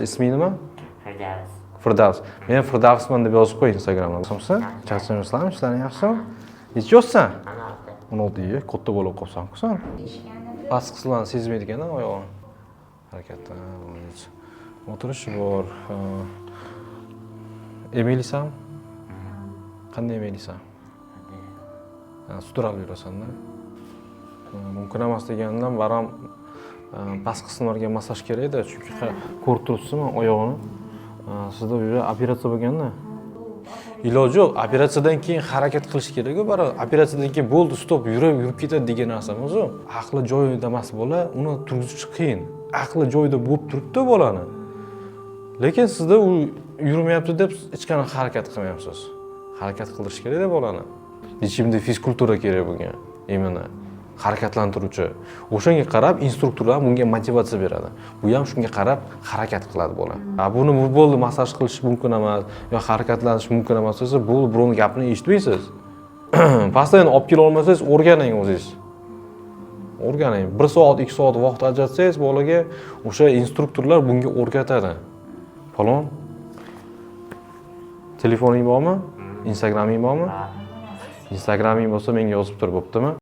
Isming nima? Firdavs. Firdavs. Men Firdavsman deb yozib qo'y Instagramga. Yaxshimsan? Charchamasizmi? Ishlaring yaxshimi? Necha yoshsan? 16. 16 katta bo'lib qolibsan sen. Past qismlarni sezmaydi ekan oyog'ini. Harakatda. O'tirishi bor. Emilisan? Qanday emilisan? Sudralib yurasan-da. Mumkin emas degandan baram past qismlarga massaj kerak-da, chunki ko'rib turibsizmi oyog'ini? Sizda juda operatsiya bo'lganda. Iloji yo'q, operatsiyadan keyin harakat qilish kerak-ku, baribir operatsiyadan keyin bo'ldi, stop, yurib ketadi degan narsa emas u. Aqli joyida emas bola, uni turg'izish qiyin. Aqli joyida bo'lib turibdi bolani. Lekin sizda u yurmayapti deb hech qanday harakat qilmayapsiz. Harakat qilish kerak-da bolani. Ichimda fizkultura kerak bo'lgan, imini harakatlantiruvchi. O'shanga qarab instruktorlar bunga motivatsiya beradi. Bu ham shunga qarab harakat qiladi bola. Buni bo'ldi massaj qilish mumkin emas, yo harakatlanish mumkin emas desa, bu birovning gapini eshitmaysiz. Pastadan olib kela olmasangiz, o'rganing o'zingiz. O'rganing. 1 soat, 2 soat vaqt ajratsangiz bolaga o'sha instruktorlar bunga o'rgatadi. Falon. Telefoning bormi? Instagraming bormi? Instagraming bo'lsa menga yozib tur, bo'ptimi?